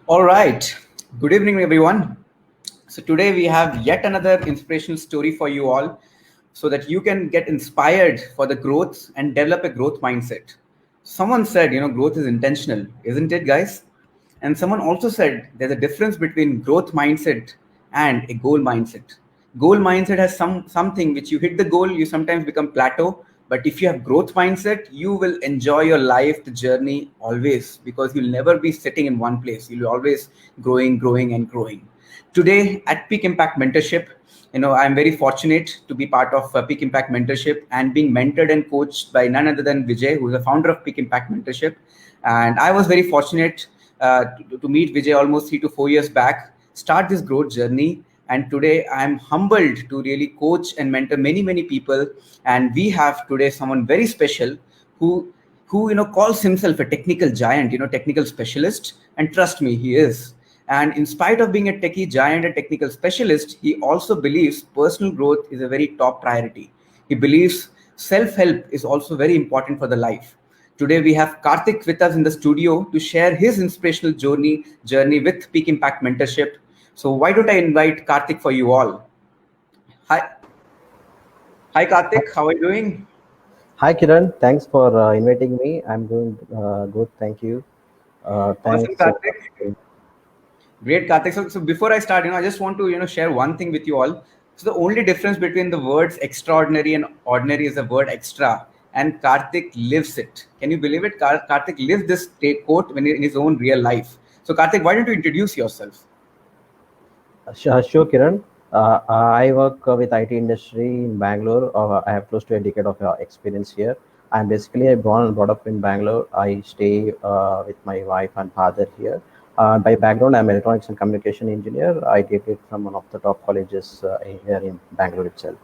All right. Good evening, everyone. So, today we have yet another inspirational story for you all so that you can get inspired for the growth and develop a growth mindset. Someone said, growth is intentional, isn't it, guys? And someone also said there's a difference between growth mindset and a goal mindset. Goal mindset has something which you hit the goal, you sometimes become plateau. But if you have growth mindset, you will enjoy your life, the journey always, because you'll never be sitting in one place. You'll always growing, and growing. Today at Peak Impact Mentorship, I'm very fortunate to be part of Peak Impact Mentorship and being mentored and coached by none other than Vijay, who is the founder of Peak Impact Mentorship. And I was very fortunate to meet Vijay almost 3 to 4 years back, start this growth journey. And today I'm humbled to really coach and mentor many people. And we have today someone very special who calls himself a technical giant, technical specialist. And trust me, he is. And in spite of being a techie giant, a technical specialist, he also believes personal growth is a very top priority. He believes self help is also very important for the life. Today we have Karthik with us in the studio to share his inspirational journey with Peak Impact Mentorship. So why don't I invite Karthik for you all? Hi, hi Karthik, how are you doing? Hi Kiran, thanks for inviting me. I'm doing good, thank you. Awesome, Thanks. Karthik. Great, Karthik. So before I start, I just want to, share one thing with you all. So the only difference between the words extraordinary and ordinary is the word extra, and Karthik lives it. Can you believe it? Karthik lives this quote in his own real life. So Karthik, why don't you introduce yourself? Sure, Kiran. I work with IT industry in Bangalore. I have close to a decade of experience here. I'm basically born and brought up in Bangalore. I stay with my wife and father here. By background, I'm an electronics and communication engineer. I did it from one of the top colleges here in Bangalore itself.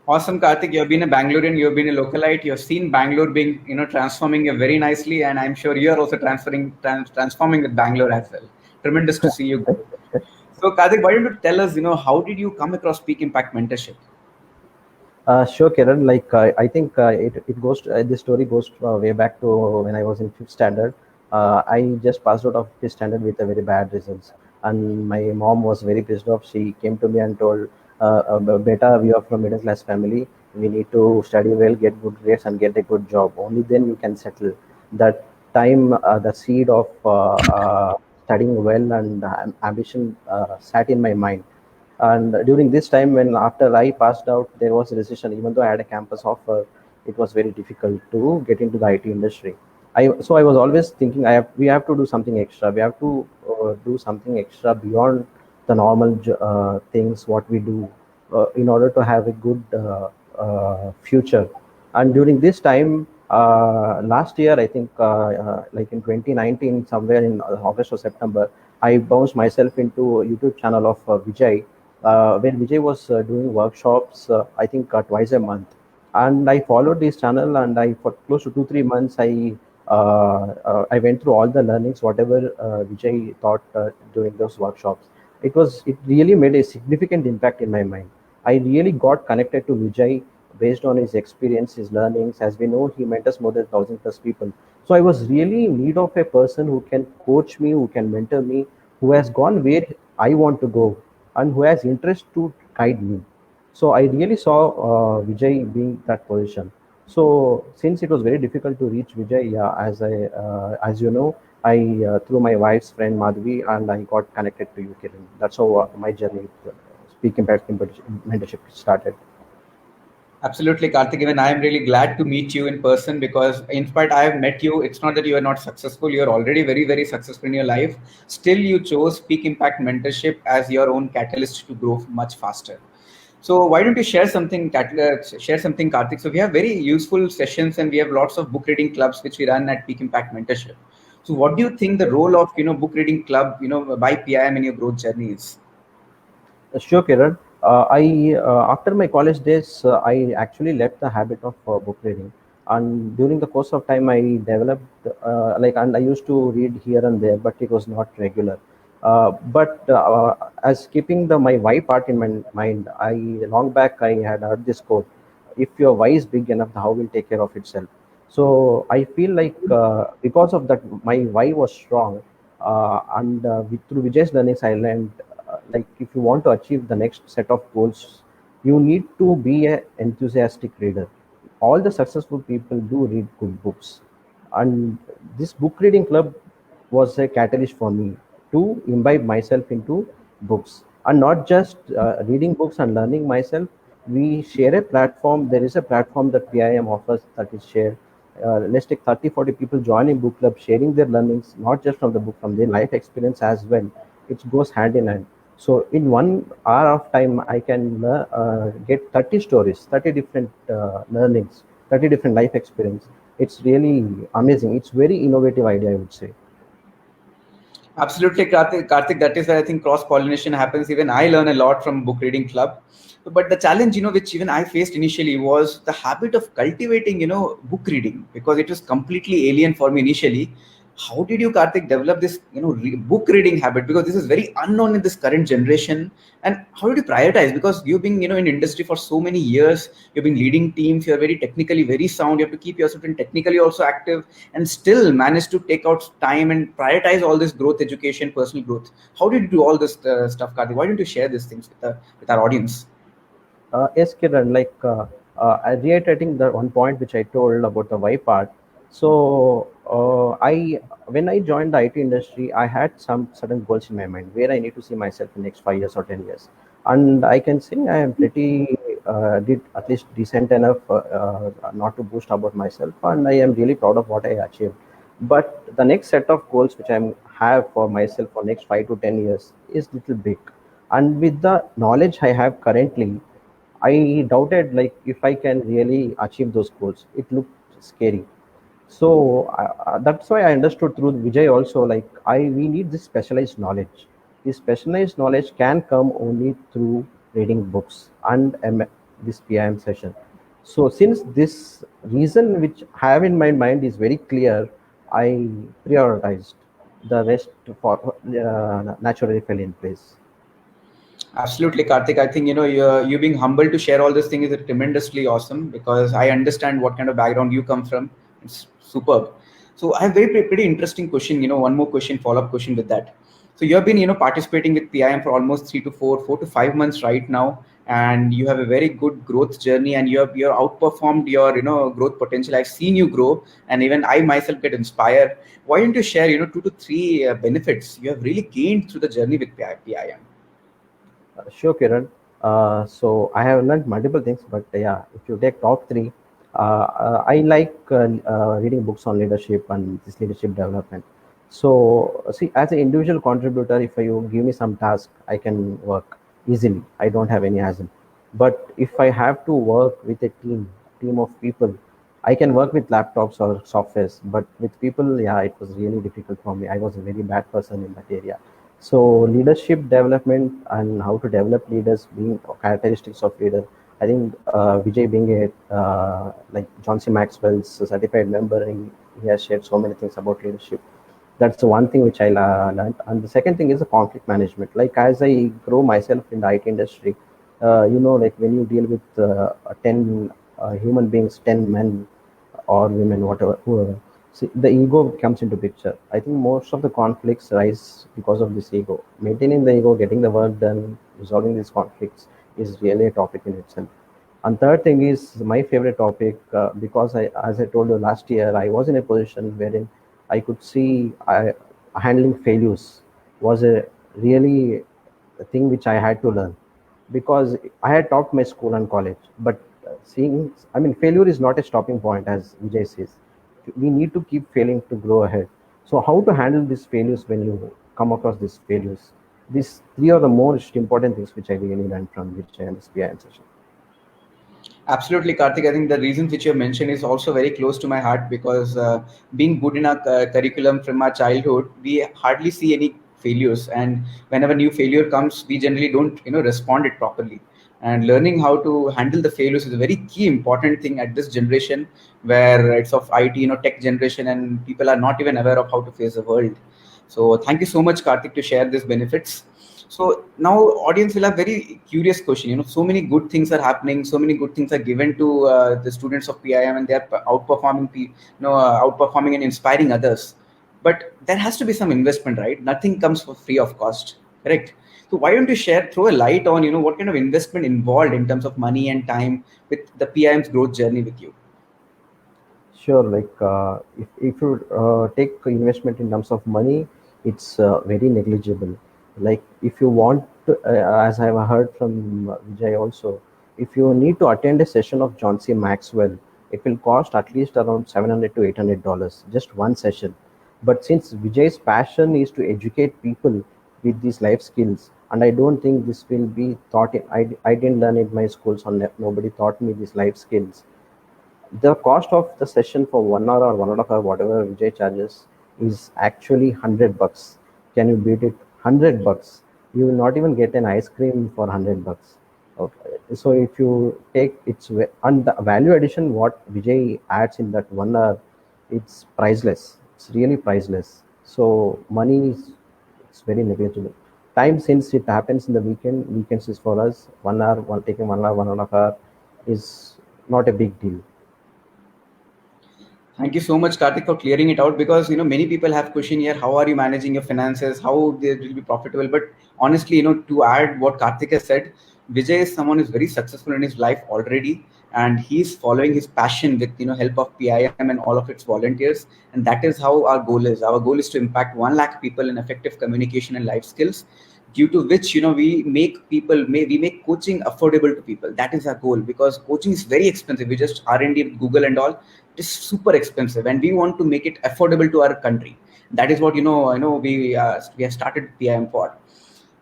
Awesome, Karthik. You've been a Bangalorean, you've been a localite, you've seen Bangalore being, transforming very nicely, and I'm sure you're also transforming with Bangalore as well. Tremendous to see you grow. So, Karthik, why don't you tell us, how did you come across Peak Impact Mentorship? Sure, Kiran. I think it goes. This story goes way back to when I was in fifth standard. I just passed out of fifth standard with a very bad results, and my mom was very pissed off. She came to me and told, "Beta, we are from middle class family. We need to study well, get good grades, and get a good job. Only then you can settle." That time, the seed of studying well and ambition sat in my mind, and during this time, when after I passed out, there was a recession. Even though I had a campus offer, it was very difficult to get into the IT industry. So I was always thinking, we have to do something extra. We have to do something extra beyond the normal things what we do in order to have a good future. And during this time, last year, I think, like in 2019, somewhere in August or September, I bounced myself into a YouTube channel of Vijay, when Vijay was doing workshops, I think twice a month. And I followed this channel, and for close to 2 3 months, I went through all the learnings, whatever Vijay taught during those workshops. It really made a significant impact in my mind. I really got connected to Vijay based on his experience, his learnings. As we know, he mentors more than 1,000 plus people. So I was really in need of a person who can coach me, who can mentor me, who has gone where I want to go, and who has interest to guide me. So I really saw Vijay being that position. So since it was very difficult to reach Vijay, yeah, as you know, I through my wife's friend Madhvi, and I got connected to you, Kiran. That's how my journey with Speak Impact mentorship started. Absolutely, Karthik. Even I am really glad to meet you in person because, in spite I have met you, it's not that you are not successful. You are already very successful in your life. Still, you chose Peak Impact Mentorship as your own catalyst to grow much faster. So, why don't you share something, Karthik? So, we have very useful sessions and we have lots of book reading clubs which we run at Peak Impact Mentorship. So, what do you think the role of book reading club by PIM in your growth journey is? Sure, Kiran. I After my college days, I actually left the habit of book reading, and during the course of time, I developed and I used to read here and there, but it was not regular. But as keeping the my why part in my mind, I long back I had heard this quote: "If your why is big enough, the how will take care of itself." So I feel like because of that, my why was strong. through Vijay's learnings, I learned like if you want to achieve the next set of goals, you need to be an enthusiastic reader. All the successful people do read good books, and this book reading club was a catalyst for me to imbibe myself into books, and not just reading books and learning myself. We share a platform. There is a platform that PIM offers that is shared. Let's take 30, 40 people joining book club, sharing their learnings, not just from the book, from their life experience as well. It goes hand in hand. So in 1 hour of time, I can get 30 stories, 30 different learnings, 30 different life experience. It's really amazing. It's very innovative idea, I would say. Absolutely, Karthik. That is where I think cross pollination happens. Even I learn a lot from book reading club. But the challenge, which even I faced initially was the habit of cultivating, book reading, because it was completely alien for me initially. How did you, Karthik, develop this, book reading habit? Because this is very unknown in this current generation. And how did you prioritize? Because you've been, in industry for so many years, you've been leading teams, you're very technically very sound, you have to keep yourself in technically also active, and still manage to take out time and prioritize all this growth, education, personal growth. How did you do all this stuff, Karthik? Why don't you share these things with our audience? Yes, Kiran, like reiterating the one point which I told about the why part. So I when I joined the IT industry, I had some certain goals in my mind where I need to see myself in next 5 years or 10 years, and I can say I am pretty did at least decent enough not to boast about myself, and I am really proud of what I achieved. But the next set of goals which I have for myself for next 5 to 10 years is little big, and with the knowledge I have currently, I doubted like if I can really achieve those goals. It looked scary. So that's why I understood through Vijay also, like I we need this specialized knowledge. This specialized knowledge can come only through reading books and this PIM session. So since this reason which I have in my mind is very clear, I prioritized. The rest for naturally fell in place. Absolutely, Karthik. I think you being humble to share all this thing is tremendously awesome, because I understand what kind of background you come from. It's superb. So I have pretty interesting question. One more question, follow up question with that. So you have been participating with PIM for almost 4 to 5 months right now, and you have a very good growth journey, and you're outperformed your growth potential. I've seen you grow, and even I myself get inspired. Why don't you share 2 to 3 benefits you have really gained through the journey with PIM? Sure, Kiran. So I have learned multiple things, but yeah, if you take top three, I like reading books on leadership and this leadership development. So see, as an individual contributor, if you give me some task, I can work easily. I don't have any hassle. But if I have to work with a team of people, I can work with laptops or softwares. But with people, yeah, it was really difficult for me. I was a very bad person in that area. So leadership development and how to develop leaders, being characteristics of leader. I think Vijay being a like John C. Maxwell's certified member, he has shared so many things about leadership. That's the one thing which I learned. And the second thing is the conflict management. Like as I grow myself in the IT industry, like when you deal with 10 human beings, 10 men or women, whatever, whoever, see, the ego comes into picture. I think most of the conflicts rise because of this ego. Maintaining the ego, getting the work done, resolving these conflicts is really a topic in itself. And third thing is my favorite topic because as I told you last year, I was in a position wherein I could see handling failures was a really a thing which I had to learn because I had taught my school and college, but I mean, failure is not a stopping point, as Vijay says. We need to keep failing to grow ahead. So, how to handle these failures when you come across these failures? These three are the most important things which I really learned from Vijay and this PIM session. Absolutely, Karthik. I think the reasons which you have mentioned is also very close to my heart, because being good in our curriculum from our childhood, we hardly see any failures, and whenever new failure comes, we generally don't respond it properly. And learning how to handle the failures is a very key important thing at this generation, where it's of IT, tech generation, and people are not even aware of how to face the world. So thank you so much, Karthik, to share these benefits. So now audience will have very curious question. So many good things are happening. So many good things are given to the students of PIM, and they are outperforming, outperforming and inspiring others. but there has to be some investment, right? Nothing comes for free of cost, correct? So why don't you throw a light on, what kind of investment involved in terms of money and time with the PIM's growth journey with you? Sure, like if you take investment in terms of money, it's very negligible. Like if you want to, as I have heard from Vijay also, if you need to attend a session of John C. Maxwell, it will cost at least around $700 to $800, just one session. But since Vijay's passion is to educate people with these life skills, and I don't think this will be taught in, I didn't learn in my schools, or nobody taught me these life skills. The cost of the session for 1 hour or 1.5 hour, whatever Vijay charges, is actually $100. Can you beat it? $100. You will not even get an ice cream for $100. Okay. So if you take and the value addition, what Vijay adds in that 1 hour, it's priceless. It's really priceless. So money is, it's very negligible. Time, since it happens in the weekends is for us 1 hour, taking 1 hour, 1.5 hour is not a big deal. Thank you so much, Karthik, for clearing it out, because many people have question here: how are you managing your finances? How they will be profitable? But honestly, to add what Karthik has said, Vijay is someone who's very successful in his life already, and he's following his passion with help of PIM and all of its volunteers, and that is how our goal is. Our goal is to impact 1 lakh people in effective communication and life skills, due to which we make coaching affordable to people. That is our goal, because coaching is very expensive. We just R&D with Google and all, it is super expensive, and we want to make it affordable to our country. That is what I know we have started PIM for.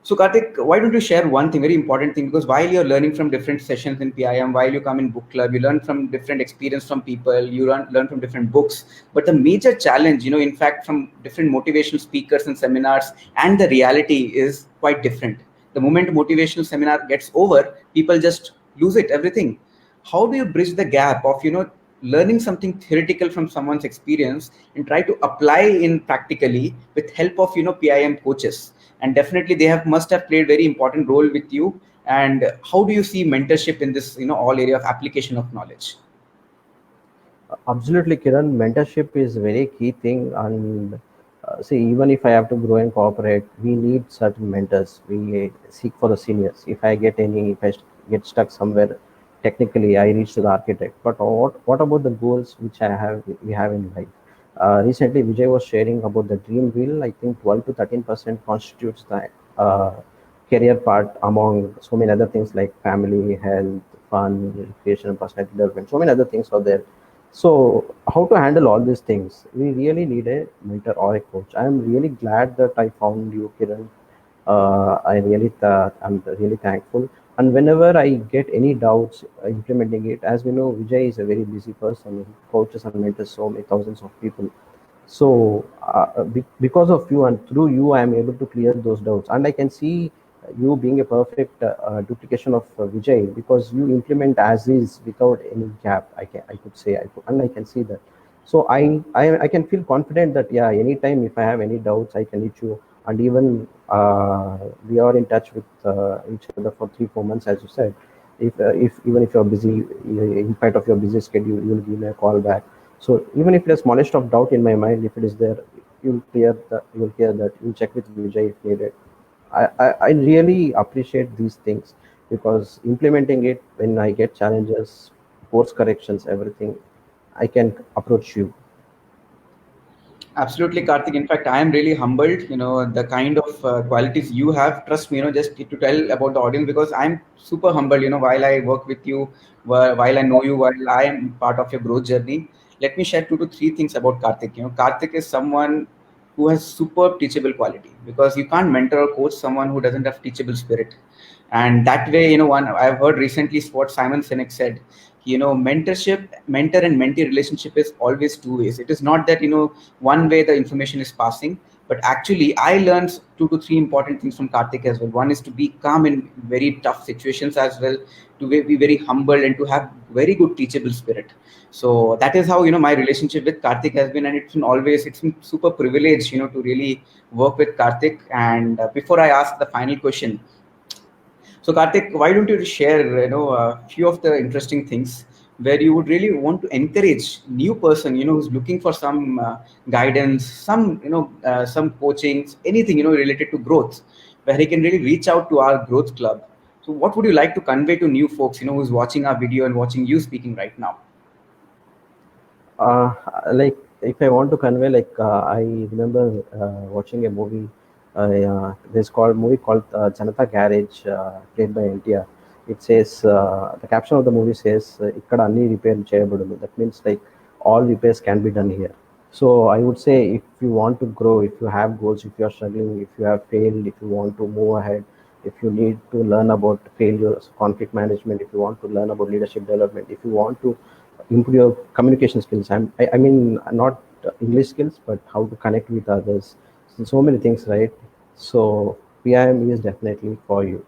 So Karthik, why don't you share one thing, very important thing, because while you're learning from different sessions in PIM, while you come in book club, you learn from different experience from people, you learn from different books. But the major challenge, in fact, from different motivational speakers and seminars, and the reality is quite different. The moment motivational seminar gets over, people just lose it, everything. How do you bridge the gap of, learning something theoretical from someone's experience and try to apply in practically with help of, PIM coaches? And definitely they must have played very important role with you. And how do you see mentorship in this all area of application of knowledge? Absolutely, Kiran. Mentorship is a very key thing, and see, even if I have to grow in corporate, we need certain mentors. We seek for the seniors. If I get stuck somewhere, technically, I reach to the architect. But what about the goals which we have in life? Recently, Vijay was sharing about the dream wheel. I think 12 to 13% constitutes the uh, career part, among so many other things like family, health, fun, recreation, personality development. So many other things are there. So, how to handle all these things? We really need a mentor or a coach. I am really glad that I found you, Kiran. I'm really thankful. And whenever I get any doubts implementing it, as we know, Vijay is a very busy person. He coaches and mentors so many thousands of people. So, because of you and through you, I am able to clear those doubts. And I can see you being a perfect duplication of Vijay, because you implement as is without any gap. I could say, and I can see that. So I can feel confident that, yeah, anytime if I have any doubts, I can reach you. And even we are in touch with each other for 3 4 months, as you said. If even if you're busy, in spite of your busy schedule, you'll give me a call back. So even if there's smallest of doubt in my mind, if it is there, you'll clear that. You'll check with Vijay if needed. I really appreciate these things, because implementing it when I get challenges, course corrections, everything, I can approach you. Absolutely, Karthik. In fact, I am really humbled. The kind of qualities you have. Trust me, just to tell about the audience, because I'm super humbled. While I work with you, while I know you, while I am part of your growth journey. Let me share 2 to 3 things about Karthik. Karthik is someone who has superb teachable quality, because you can't mentor or coach someone who doesn't have teachable spirit. And that way, one I've heard recently what Simon Sinek said. Mentor and mentee relationship is always 2 ways. It is not that one way the information is passing, but actually I learned 2 to 3 important things from Karthik as well. One is to be calm in very tough situations as well, to be very humble, and to have very good teachable spirit. So that is how my relationship with Karthik has been, and it's been super privileged to really work with Karthik. And before I ask the final question, so Karthik, why don't you share a few of the interesting things where you would really want to encourage new person, who's looking for some guidance, some, some coachings, anything, related to growth, where he can really reach out to our growth club. So what would you like to convey to new folks, who's watching our video and watching you speaking right now? Uh, like if I want to convey, I remember watching a movie. This called movie called Janata Garage, played by NTR. It says the caption of the movie says, "Ikkada anni repair cheyabadunu." That means like all repairs can be done here. So I would say if you want to grow, if you have goals, if you are struggling, if you have failed, if you want to move ahead, if you need to learn about failures, conflict management, if you want to learn about leadership development, if you want to improve your communication skills, I mean not English skills, but how to connect with others. So many things, right? So PIM is definitely for you.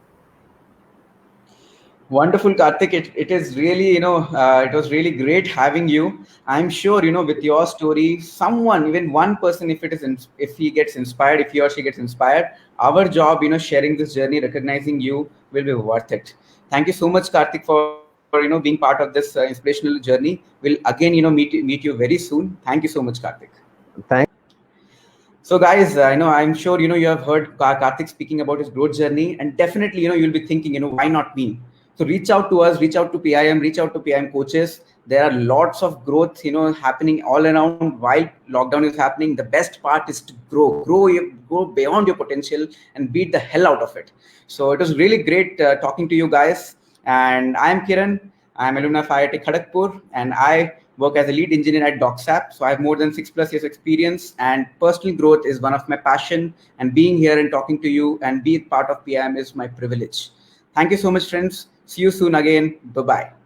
Wonderful, Karthik. It is really, it was really great having you. I'm sure, with your story, someone, even one person, if he gets inspired, if he or she gets inspired, our job, sharing this journey, recognizing you will be worth it. Thank you so much, Karthik, for, being part of this inspirational journey. We'll again, meet you very soon. Thank you so much, Karthik. Thanks. So, guys, I'm sure you have heard Karthik speaking about his growth journey, and definitely you'll be thinking, why not me? So reach out to us, reach out to PIM, reach out to PIM coaches. There are lots of growth, happening all around while lockdown is happening. The best part is to grow beyond your potential and beat the hell out of it. So it was really great talking to you guys. And I'm Kiran. I'm alumni of IIT Kharagpur, and I work as a lead engineer at DocSap. So I have more than 6+ years experience, and personal growth is one of my passion. And being here and talking to you and be part of PIM is my privilege. Thank you so much, friends. See you soon again. Bye-bye.